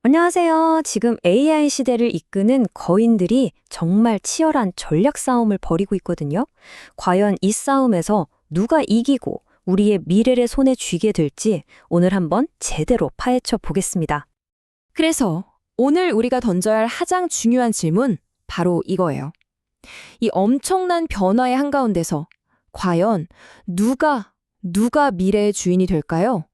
안녕하세요. 지금 AI 시대를 이끄는 거인들이 정말 치열한 전략 싸움을 벌이고 있거든요. 과연 이 싸움에서 누가 이기고 우리의 미래를 손에 쥐게 될지 오늘 한번 제대로 파헤쳐 보겠습니다. 그래서 오늘 우리가 던져야 할 가장 중요한 질문, 바로 이거예요. 이 엄청난 변화의 한가운데서 과연 누가 미래의 주인이 될까요?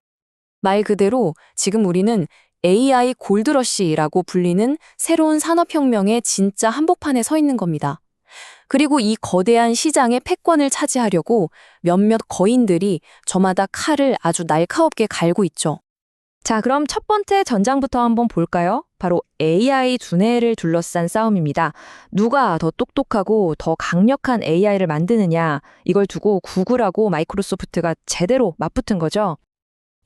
말 그대로 지금 우리는 AI 골드러시라고 불리는 새로운 산업혁명의 진짜 한복판에 서 있는 겁니다. 그리고 이 거대한 시장의 패권을 차지하려고 몇몇 거인들이 저마다 칼을 아주 날카롭게 갈고 있죠. 자, 그럼 첫 번째 전장부터 한번 볼까요? 바로 AI 두뇌를 둘러싼 싸움입니다. 누가 더 똑똑하고 더 강력한 AI를 만드느냐, 이걸 두고 구글하고 마이크로소프트가 제대로 맞붙은 거죠.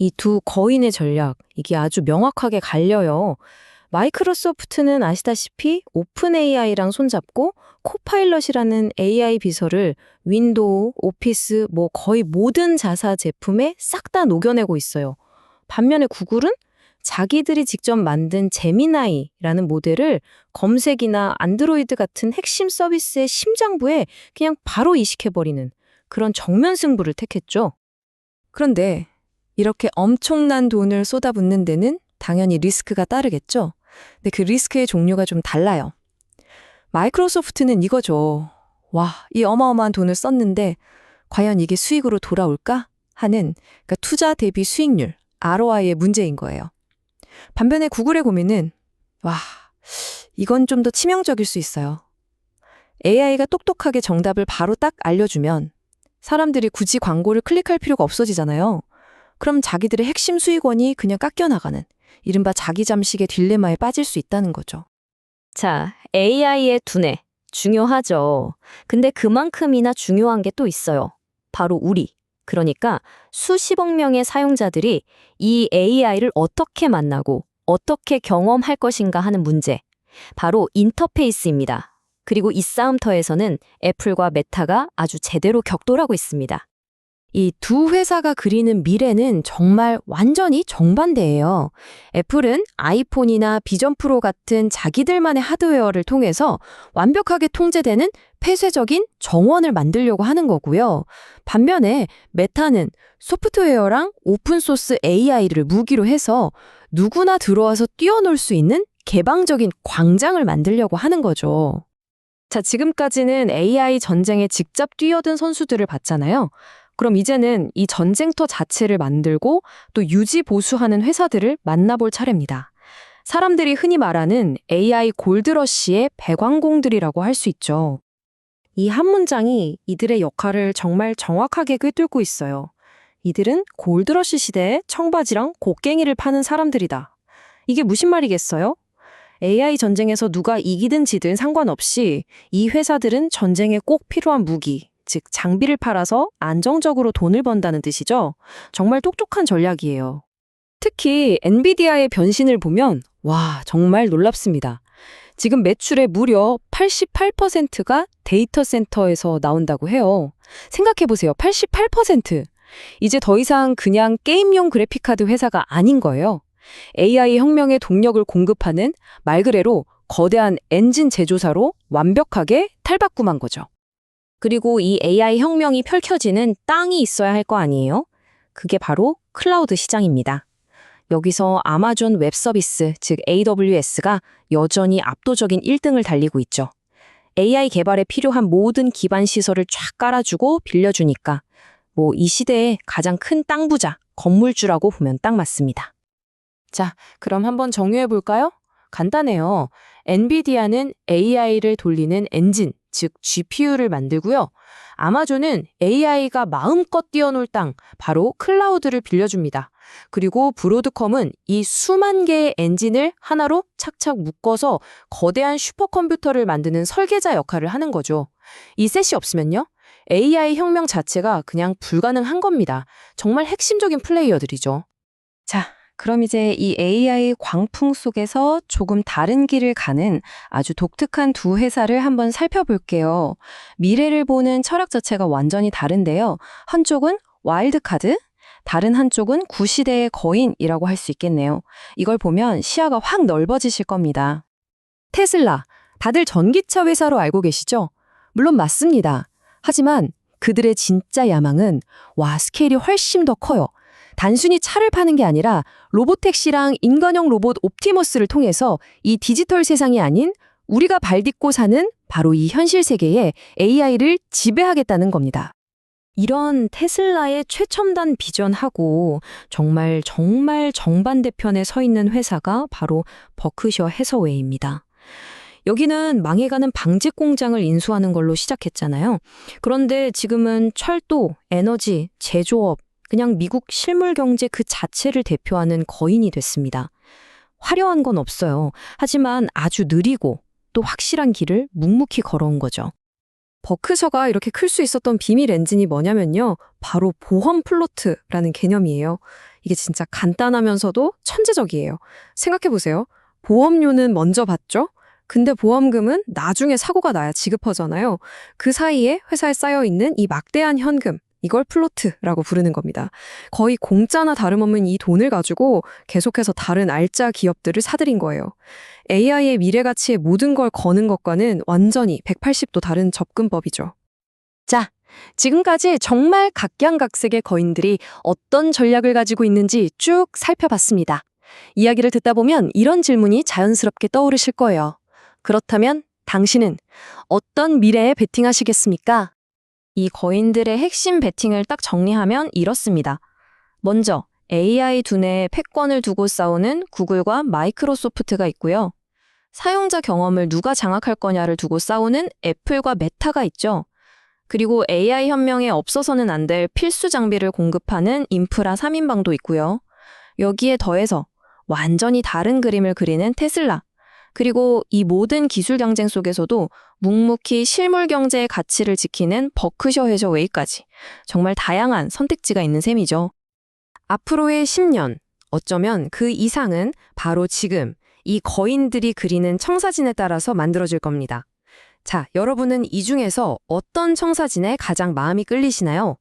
이 두 거인의 전략, 이게 아주 명확하게 갈려요. 마이크로소프트는 아시다시피 오픈 AI랑 손잡고 코파일럿이라는 AI 비서를 윈도우, 오피스, 거의 모든 자사 제품에 싹 다 녹여내고 있어요. 반면에 구글은 자기들이 직접 만든 제미나이라는 모델을 검색이나 안드로이드 같은 핵심 서비스의 심장부에 그냥 바로 이식해버리는 그런 정면 승부를 택했죠. 그런데 이렇게 엄청난 돈을 쏟아붓는 데는 당연히 리스크가 따르겠죠. 근데 그 리스크의 종류가 좀 달라요. 마이크로소프트는 이거죠. 와, 이 어마어마한 돈을 썼는데 과연 이게 수익으로 돌아올까? 하는 그러니까 투자 대비 수익률, ROI의 문제인 거예요. 반면에 구글의 고민은 이건 좀 더 치명적일 수 있어요. AI가 똑똑하게 정답을 바로 딱 알려주면 사람들이 굳이 광고를 클릭할 필요가 없어지잖아요. 그럼 자기들의 핵심 수익원이 그냥 깎여나가는 이른바 자기 잠식의 딜레마에 빠질 수 있다는 거죠. 자, AI의 두뇌. 중요하죠. 근데 그만큼이나 중요한 게 또 있어요. 바로 우리. 그러니까 수십억 명의 사용자들이 이 AI를 어떻게 만나고 어떻게 경험할 것인가 하는 문제. 바로 인터페이스입니다. 그리고 이 싸움터에서는 애플과 메타가 아주 제대로 격돌하고 있습니다. 이 두 회사가 그리는 미래는 정말 완전히 정반대예요. 애플은 아이폰이나 비전 프로 같은 자기들만의 하드웨어를 통해서 완벽하게 통제되는 폐쇄적인 정원을 만들려고 하는 거고요. 반면에 메타는 소프트웨어랑 오픈소스 AI를 무기로 해서 누구나 들어와서 뛰어놀 수 있는 개방적인 광장을 만들려고 하는 거죠. 자, 지금까지는 AI 전쟁에 직접 뛰어든 선수들을 봤잖아요. 그럼 이제는 이 전쟁터 자체를 만들고 또 유지 보수하는 회사들을 만나볼 차례입니다. 사람들이 흔히 말하는 AI 골드러시의 배광공들이라고 할 수 있죠. 이 한 문장이 이들의 역할을 정말 정확하게 꿰뚫고 있어요. 이들은 골드러시 시대에 청바지랑 곡괭이를 파는 사람들이다. 이게 무슨 말이겠어요? AI 전쟁에서 누가 이기든 지든 상관없이 이 회사들은 전쟁에 꼭 필요한 무기, 즉 장비를 팔아서 안정적으로 돈을 번다는 뜻이죠. 정말 똑똑한 전략이에요. 특히 엔비디아의 변신을 보면 정말 놀랍습니다. 지금 매출의 무려 88%가 데이터 센터에서 나온다고 해요. 생각해보세요. 88%. 이제 더 이상 그냥 게임용 그래픽카드 회사가 아닌 거예요. AI 혁명의 동력을 공급하는 말 그대로 거대한 엔진 제조사로 완벽하게 탈바꿈한 거죠. 그리고 이 AI 혁명이 펼쳐지는 땅이 있어야 할 거 아니에요? 그게 바로 클라우드 시장입니다. 여기서 아마존 웹 서비스, 즉 AWS가 여전히 압도적인 1등을 달리고 있죠. AI 개발에 필요한 모든 기반 시설을 쫙 깔아주고 빌려주니까 이 시대의 가장 큰 땅 부자, 건물주라고 보면 딱 맞습니다. 자, 그럼 한번 정리해 볼까요? 간단해요. 엔비디아는 AI를 돌리는 엔진, 즉 GPU를 만들고요. 아마존은 AI가 마음껏 뛰어놀 땅, 바로 클라우드를 빌려줍니다. 그리고 브로드컴은 이 수만 개의 엔진을 하나로 착착 묶어서 거대한 슈퍼컴퓨터를 만드는 설계자 역할을 하는 거죠. 이 셋이 없으면요, AI 혁명 자체가 그냥 불가능한 겁니다. 정말 핵심적인 플레이어들이죠. 자, 그럼 이제 이 AI 광풍 속에서 조금 다른 길을 가는 아주 독특한 두 회사를 한번 살펴볼게요. 미래를 보는 철학 자체가 완전히 다른데요. 한쪽은 와일드카드, 다른 한쪽은 구시대의 거인이라고 할 수 있겠네요. 이걸 보면 시야가 확 넓어지실 겁니다. 테슬라, 다들 전기차 회사로 알고 계시죠? 물론 맞습니다. 하지만 그들의 진짜 야망은 스케일이 훨씬 더 커요. 단순히 차를 파는 게 아니라 로보택시랑 인간형 로봇 옵티머스를 통해서 이 디지털 세상이 아닌 우리가 발 딛고 사는 바로 이 현실 세계에 AI를 지배하겠다는 겁니다. 이런 테슬라의 최첨단 비전하고 정말 정반대편에 서 있는 회사가 바로 버크셔 해서웨이입니다. 여기는 망해가는 방직 공장을 인수하는 걸로 시작했잖아요. 그런데 지금은 철도, 에너지, 제조업, 그냥 미국 실물 경제 그 자체를 대표하는 거인이 됐습니다. 화려한 건 없어요. 하지만 아주 느리고 또 확실한 길을 묵묵히 걸어온 거죠. 버크셔가 이렇게 클 수 있었던 비밀 엔진이 뭐냐면요. 바로 보험 플로트라는 개념이에요. 이게 진짜 간단하면서도 천재적이에요. 생각해보세요. 보험료는 먼저 받죠? 근데 보험금은 나중에 사고가 나야 지급하잖아요. 그 사이에 회사에 쌓여있는 이 막대한 현금, 이걸 플로트라고 부르는 겁니다. 거의 공짜나 다름없는 이 돈을 가지고 계속해서 다른 알짜 기업들을 사들인 거예요. AI의 미래 가치에 모든 걸 거는 것과는 완전히 180도 다른 접근법이죠. 자, 지금까지 정말 각양각색의 거인들이 어떤 전략을 가지고 있는지 쭉 살펴봤습니다. 이야기를 듣다 보면 이런 질문이 자연스럽게 떠오르실 거예요. 그렇다면 당신은 어떤 미래에 베팅하시겠습니까? 이 거인들의 핵심 베팅을 딱 정리하면 이렇습니다. 먼저 AI 두뇌에 패권을 두고 싸우는 구글과 마이크로소프트가 있고요. 사용자 경험을 누가 장악할 거냐를 두고 싸우는 애플과 메타가 있죠. 그리고 AI 혁명에 없어서는 안 될 필수 장비를 공급하는 인프라 3인방도 있고요. 여기에 더해서 완전히 다른 그림을 그리는 테슬라. 그리고 이 모든 기술 경쟁 속에서도 묵묵히 실물 경제의 가치를 지키는 버크셔 해서웨이까지 정말 다양한 선택지가 있는 셈이죠. 앞으로의 10년, 어쩌면 그 이상은 바로 지금 이 거인들이 그리는 청사진에 따라서 만들어질 겁니다. 자, 여러분은 이 중에서 어떤 청사진에 가장 마음이 끌리시나요?